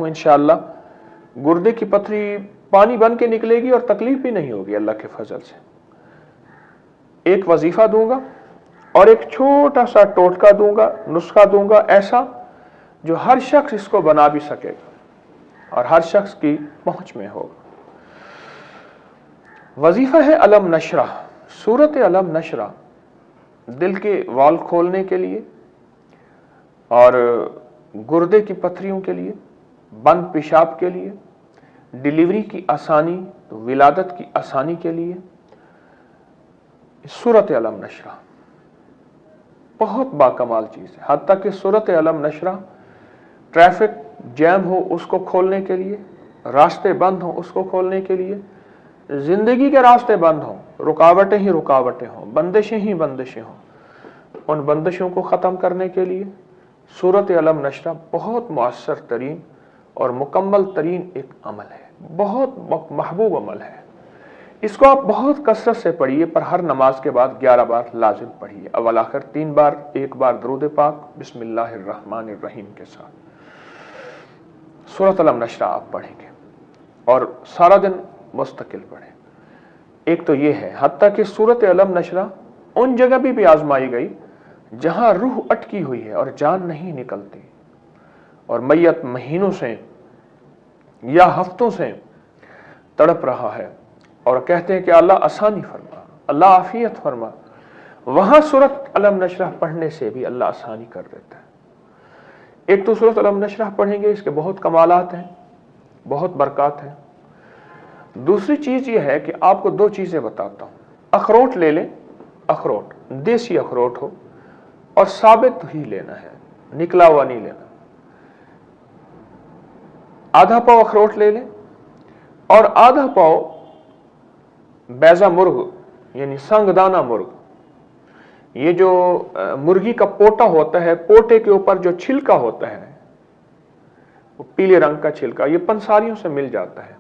हूं इंशाअल्लाह, गुर्दे की पथरी पानी बन के निकलेगी और तकलीफ भी नहीं होगी अल्लाह के फजल से। एक वजीफा दूंगा और एक छोटा सा टोटका दूंगा, नुस्खा दूंगा ऐसा जो हर शख्स इसको बना भी सकेगा और हर शख्स की पहुंच में होगा। वजीफा है अलम नशरा। सूरत अलम नशरा दिल के वाल खोलने के लिए और गुर्दे की पथरियों के लिए, बंद पेशाब के लिए, डिलीवरी की आसानी, तो विलादत की आसानी के लिए सूरत अलम नशरा बहुत बाकमाल चीज़ है। हत्ता कि सूरत अलम नशरा ट्रैफिक जैम हो उसको खोलने के लिए, रास्ते बंद हो उसको खोलने के लिए, जिंदगी के रास्ते बंद हों, रुकावटें ही रुकावटें हों, बंदिशें ही बंदिशें हों, उन बंदिशों को ख़त्म करने के लिए सूरत अलम नशरा बहुत मुअस्सर तरीन और मुकम्मल तरीन एक अमल है, बहुत महबूब अमल है। इसको आप बहुत कसरत से पढ़िए, पर हर नमाज के बाद 11 बार लाजिम पढ़िए, अव्वल आखिर 3 बार, 1 बार दरूद पाक बिस्मिल्लाहिर्रहमानिर्रहीम के साथ सूरत अलम नशरा आप पढ़ेंगे और सारा दिन मुस्तकिल पढ़ें। एक तो ये है, हत्ता कि सूरत अलम नशरा उन जगह भी आजमाई गई जहां रूह अटकी हुई है और जान नहीं निकलती और मैयत महीनों से या हफ्तों से तड़प रहा है और कहते हैं कि अल्लाह आसानी फरमा, अल्लाह आफियत फरमा। वहां सूरत अलम नशरा पढ़ने से भी अल्लाह आसानी कर देता है। एक तो सूरत अलम नशरा पढ़ेंगे, इसके बहुत कमालात हैं, बहुत बरकत हैं। दूसरी चीज ये है कि आपको 2 चीजें बताता हूं। अखरोट ले लें, अखरोट देसी अखरोट हो और साबित ही लेना है, निकला हुआ नहीं लेना। आधा पाव अखरोट ले लें और आधा पाव बैजा मुर्ग यानी संगदाना मुर्ग, ये जो मुर्गी का पोटा होता है, पोटे के ऊपर जो छिलका होता है वो पीले रंग का छिलका, ये पंसारियों से मिल जाता है,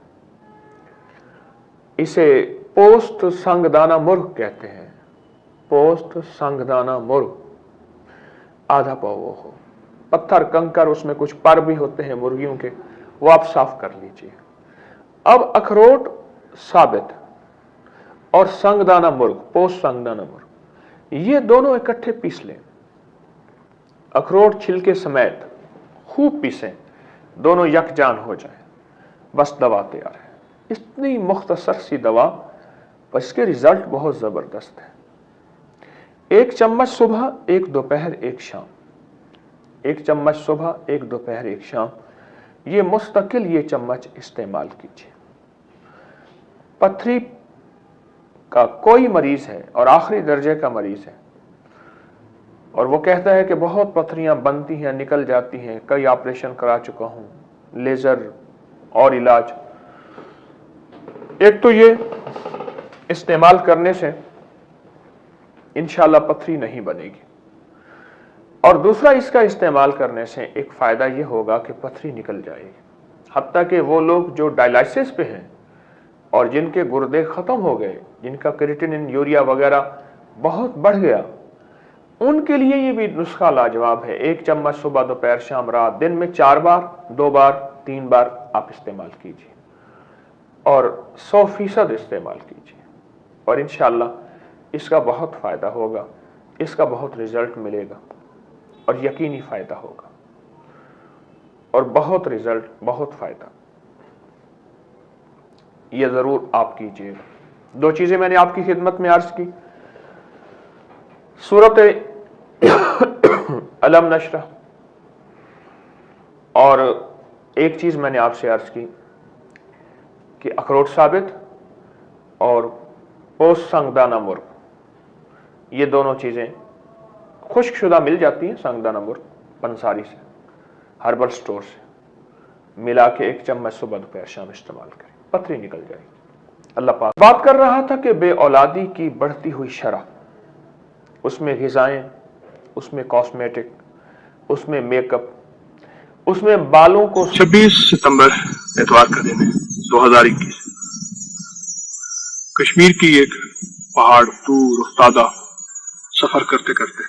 इसे पोस्त संगदाना मुर्ग कहते हैं। पोस्त संगदाना मुर्ग आधा पाव वो हो। पत्थर कंकर उसमें कुछ पर भी होते हैं मुर्गियों के, वो आप साफ कर लीजिए। अब अखरोट साबित और संगदाना मुर्ग, पोस्त संगदाना मुर्ग, ये दोनों इकट्ठे पीस लें। अखरोट छिलके समेत खूब पीसें, दोनों यकजान हो जाए, बस दवा तैयार है। इतनी मुख्तसर सी दवा, पर इसके रिजल्ट बहुत जबरदस्त है। 1 चम्मच सुबह, 1 दोपहर, 1 शाम, 1 चम्मच सुबह, 1 दोपहर, 1 शाम, ये मुस्तकिल ये चम्मच इस्तेमाल कीजिए। पथरी का कोई मरीज है और आखिरी दर्जे का मरीज है और वो कहता है कि बहुत पथरियां बनती हैं, निकल जाती हैं, कई ऑपरेशन करा चुका हूं, लेजर और इलाज, एक तो ये इस्तेमाल करने से इंशाल्लाह पथरी नहीं बनेगी और दूसरा इसका इस्तेमाल करने से एक फायदा ये होगा कि पथरी निकल जाएगी। हत्ता कि वो लोग जो डायलिसिस पे हैं और जिनके गुर्दे खत्म हो गए, जिनका क्रिएटिनिन, यूरिया वगैरह बहुत बढ़ गया, उनके लिए ये भी नुस्खा लाजवाब है। 1 चम्मच सुबह, दोपहर, शाम, रात, दिन में 4 बार, 2 बार, 3 बार आप इस्तेमाल कीजिए और 100% इस्तेमाल कीजिए और इंशाअल्लाह इसका बहुत फायदा होगा, इसका बहुत रिजल्ट मिलेगा और यकीनी फायदा होगा और बहुत रिजल्ट, बहुत फायदा। ये जरूर आप कीजिएगा। 2 चीजें मैंने आपकी खिदमत में अर्ज की, सूरत अलम नशरा, और एक चीज मैंने आपसे अर्ज की कि अखरोट साबित और पोस्त संगदाना मुर्ग, ये दोनों चीजें खुश्कशुदा मिल जाती हैं। संगदाना मुर्ग पंसारी से, हर्बल स्टोर से मिला के 1 चम्मच सुबह, दोपहर, शाम इस्तेमाल करें, पथरी निकल जाएगी। अल्लाह पाक बात कर रहा था कि बे औलादी की बढ़ती हुई शरह, उसमें ग़िज़ाएं, उसमें कॉस्मेटिक, उसमें मेकअप, उसमें बालों को। 26 सितंबर इतवार का दिन है 2021। कश्मीर की एक पहाड़ दूर उफ्तादा सफर करते करते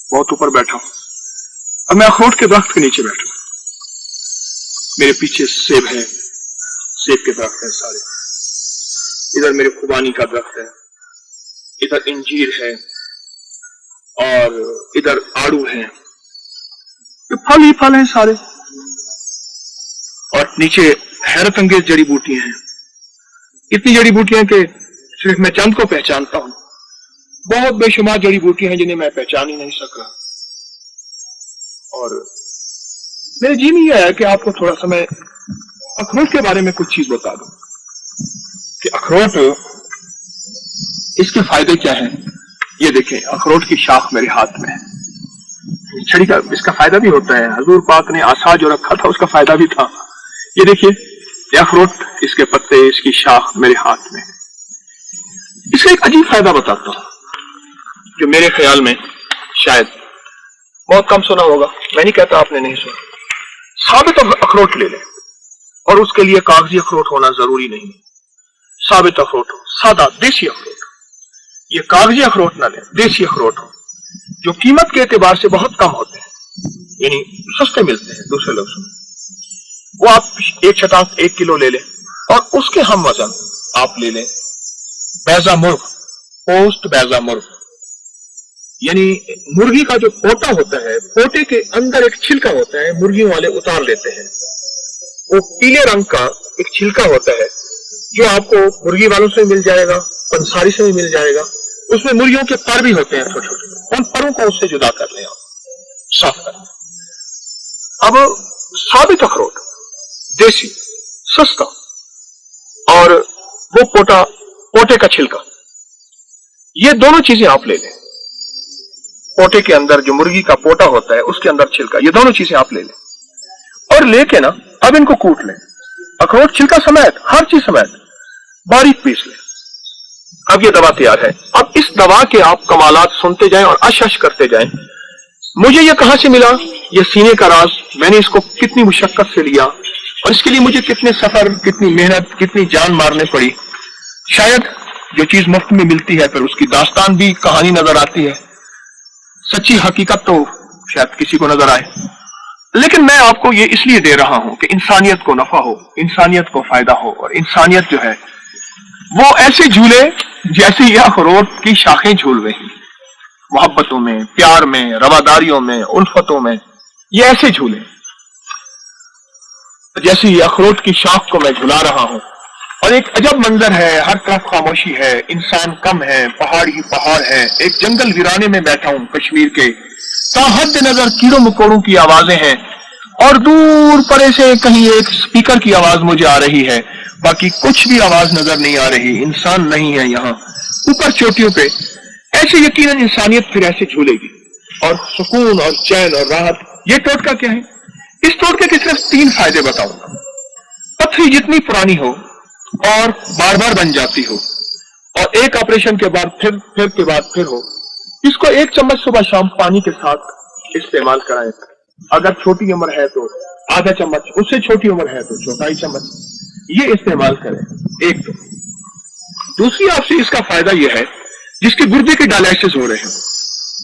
बहुत ऊपर बैठा हूं और मैं अखरोट के दरख्त के नीचे बैठा हूं। मेरे पीछे सेब है, सेब के दरख्त हैं सारे, इधर मेरे खुबानी का दरख्त है, इधर इंजीर है और इधर आड़ू है, ये फल ही फल हैं सारे। और नीचे हैरत अंगेज जड़ी बूटियां हैं, इतनी जड़ी बूटियां कि सिर्फ मैं चंद को पहचानता हूं, बहुत बेशुमार जड़ी बूटियां हैं जिन्हें मैं पहचान ही नहीं सका। और मेरे जी में यह आया कि आपको थोड़ा सा मैं अखरोट के बारे में कुछ चीज बता दूं कि अखरोट, इसके फायदे क्या हैं। ये देखें, अखरोट की शाख मेरे हाथ में है, छड़ी का इसका फायदा भी होता है, हजूर पाक ने आसा जो रखा था उसका फायदा भी था। ये देखिए, ये अखरोट, इसके पत्ते, इसकी शाख मेरे हाथ में है। इसका एक अजीब फायदा बताता हूं जो मेरे ख्याल में शायद बहुत कम सुना होगा, मैं नहीं कहता आपने नहीं सुना। साबित अखरोट ले लें, और उसके लिए कागजी अखरोट होना जरूरी नहीं, साबित अखरोट हो, सादा देसी अखरोट, ये कागजी अखरोट ना लें, देसी अखरोट हो जो कीमत के एतबार से बहुत कम होते हैं, यानी सस्ते मिलते हैं। दूसरे लफ्ज़ों में वो आप एक शतांश 1 किलो ले लें, और उसके हम वजन आप ले लें बैजा मुर्ग, पोस्ट बैजा मुर्ग, यानी मुर्गी का जो पोटा होता है, पोटे के अंदर एक छिलका होता है, मुर्गियों वाले उतार लेते हैं, वो पीले रंग का एक छिलका होता है जो आपको मुर्गी वालों से मिल जाएगा, पंसारी से भी मिल जाएगा। उसमें मुर्गियों के पर भी होते हैं छोटे छोटे, उन परों को उससे जुदा कर लें, आप साफ कर लें। अब साबित अखरोट, देसी, सस्ता, और वो पोटे का छिलका, ये दोनों चीजें आप ले लें। पोटे के अंदर जो मुर्गी का पोटा होता है उसके अंदर छिलका, ये दोनों चीजें आप ले लें, और लेके ना अब इनको कूट लें, अखरोट छिलका समेत, हर चीज समेत बारीक पीस लें। अब ये दवा तैयार है। अब इस दवा के आप कमालात सुनते जाएं और अश करते जाएं। मुझे ये कहां से मिला, ये सीने का राज, मैंने इसको कितनी मुशक्कत से लिया, और इसके लिए मुझे कितने सफर, कितनी मेहनत, कितनी जान मारने पड़ी। शायद जो चीज मुफ्त में मिलती है फिर उसकी दास्तान भी, कहानी नजर आती है, सच्ची हकीकत तो शायद किसी को नजर आए, लेकिन मैं आपको ये इसलिए दे रहा हूं कि इंसानियत को नफा हो, इंसानियत को फायदा हो, और इंसानियत जो है वो ऐसे झूले जैसे ये अखरोट की शाखें झूल रही, मोहब्बतों में, प्यार में, रवादारियों में, उल्फतों में, ये ऐसे झूले जैसे ये अखरोट की शाख को मैं झुला रहा हूं। और एक अजब मंजर है, हर तरफ खामोशी है, इंसान कम है, पहाड़ ही पहाड़ है, एक जंगल वीराने में बैठा हूं कश्मीर के, ताहद नजर कीड़ों मकोड़ों की आवाजें हैं, और दूर परे से कहीं एक स्पीकर की आवाज मुझे आ रही है, बाकी कुछ भी आवाज नजर नहीं आ रही, इंसान नहीं है यहाँ। ऊपर चोटियों पे ऐसे यकीनन इंसानियत फिर ऐसे झूलेगी, और सुकून और चैन और राहत। ये टोटका क्या है? इस टोटके के सिर्फ 3 फायदे बताऊंगा। पथरी जितनी पुरानी हो और बार बार बन जाती हो, और एक ऑपरेशन के बाद फिर हो, इसको 1 चम्मच सुबह शाम पानी के साथ इस्तेमाल कराएं। अगर छोटी उम्र है तो आधा चम्मच, उससे छोटी उम्र है तो चौथाई चम्मच, ये इस्तेमाल करें। एक तो दूसरी आपसे इसका फायदा यह है जिसके गुर्दे के डायलिसिस हो रहे हो,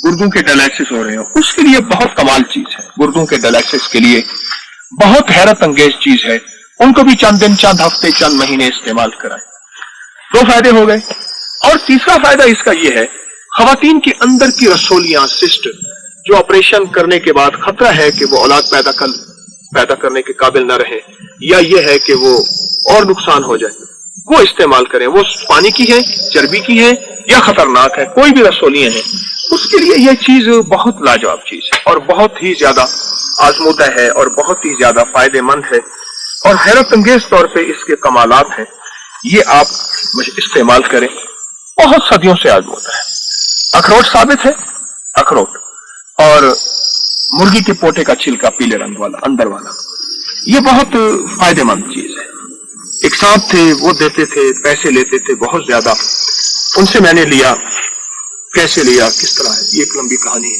गुर्दों के डायलिसिस हो रहे हो, उसके लिए बहुत कमाल चीज है। गुर्दों के डायलिसिस के लिए बहुत हैरत अंगेज चीज है, उनको भी चंद दिन, चंद हफ्ते, चंद महीने इस्तेमाल कराएं। 2 फायदे हो गए। और तीसरा फायदा इसका यह है, खवातीन के अंदर की रसोलियां, सिस्ट, जो ऑपरेशन करने के बाद खतरा है कि वो औलाद पैदा करने के काबिल न रहे, या ये है कि वो और नुकसान हो जाए, वो इस्तेमाल करें। वो पानी की है, चर्बी की है, या खतरनाक है, कोई भी रसोलियां हैं, उसके लिए यह चीज बहुत लाजवाब चीज है, और बहुत ही ज्यादा आजमूदा है, और बहुत ही ज्यादा फायदेमंद है, और हैरत अंगेज तौर पे इसके कमालात हैं। ये आप इस्तेमाल करें, बहुत सदियों से आजमूदा है। अखरोट साबित है, अखरोट और मुर्गी के पोटे का छिलका पीले रंग वाला अंदर वाला, ये बहुत फायदेमंद चीज है। एक साहब थे, वो देते थे, पैसे लेते थे बहुत ज्यादा, उनसे मैंने लिया। कैसे लिया, किस तरह है, ये एक लंबी कहानी है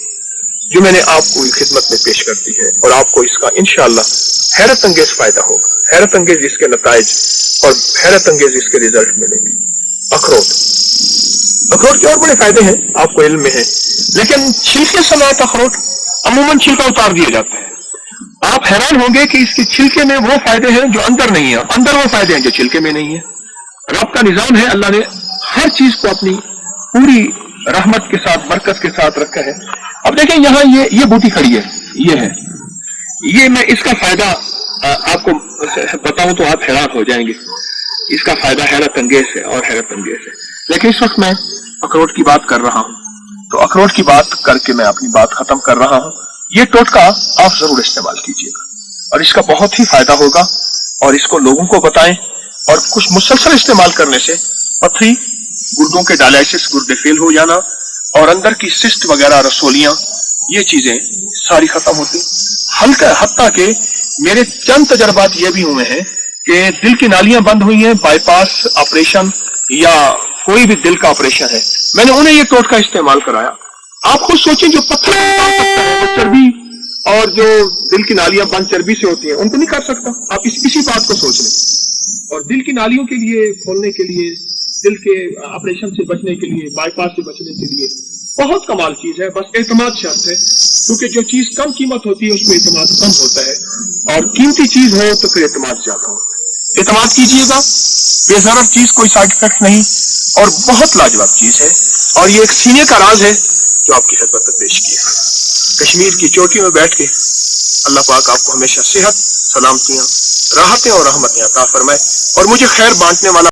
जो मैंने आपको खिदमत में पेश कर दी है, और आपको इसका इंशाअल्लाह हैरत अंगेज फायदा होगा, हैरत अंगेज इसके नताइज और हैरत अंगेज इसके रिजल्ट मिलेंगे। अखरोट के और बड़े फायदे हैं, आपको इल्म में है, लेकिन छिलके समेत अखरोट अमूमन छिलका उतार दिया जाता है, آپ حیران ہوں گے کہ اس کے چھلکے میں وہ فائدے ہیں جو اندر نہیں ہیں، اندر وہ فائدے ہیں جو چھلکے میں نہیں ہیں۔ رب کا نظام ہے، اللہ نے ہر چیز کو اپنی پوری رحمت کے ساتھ، برکت کے ساتھ رکھا ہے۔ اب دیکھیں یہاں یہ بوٹی کھڑی ہے، یہ ہے، یہ میں اس کا فائدہ آپ کو بتاؤں تو آپ حیران ہو جائیں گے۔ اس کا فائدہ حیرت انگیز ہے اور حیرت انگیز ہے، لیکن اس وقت میں اخروٹ کی بات کر رہا ہوں، تو اخروٹ کی بات کر کے میں اپنی بات ختم کر رہا ہوں۔ یہ ٹوٹکا آپ ضرور استعمال کیجیے گا اور اس کا بہت ہی فائدہ ہوگا، اور اس کو لوگوں کو بتائیں، اور کچھ مسلسل استعمال کرنے سے پتھری، گردوں کے ڈائلائسس، گردے فیل ہو جانا، اور اندر کی سسٹ وغیرہ، رسولیاں، یہ چیزیں ساری ختم ہوتی۔ ہلکا حتیٰ کہ میرے چند تجربات یہ بھی ہوئے ہیں کہ دل کی نالیاں بند ہوئی ہیں، بائی پاس آپریشن یا کوئی بھی دل کا آپریشن ہے، میں نے انہیں یہ ٹوٹکا استعمال کرایا۔ آپ خود سوچیں، جو پتھر نکال سکتا ہے وہ چربی، اور جو دل کی نالیاں بند چربی سے ہوتی ہیں ان کو نہیں کر سکتا۔ آپ اسی بات کو سوچ لیں۔ اور دل کی نالیوں کے لیے کھولنے کے لیے، دل کے آپریشن سے بچنے کے لیے، بائی پاس سے بچنے کے لیے بہت کمال چیز ہے، بس اعتماد شرط ہے، کیونکہ جو چیز کم قیمت ہوتی ہے اس میں اعتماد کم ہوتا ہے، اور قیمتی چیز ہو تو پھر اعتماد زیادہ ہوتا ہے۔ اعتماد کیجیے گا، بے ضرر چیز، کوئی سائڈ افیکٹ نہیں، اور بہت لاجواب چیز ہے، اور یہ ایک سینے کا راز ہے جو آپ کی خدمت میں پیش کیا ہے۔ کشمیر کی چوٹی میں بیٹھ کے اللہ پاک آپ کو ہمیشہ صحت، سلامتیاں، راحتیں اور رحمتیں عطا فرمائے، اور مجھے خیر بانٹنے والا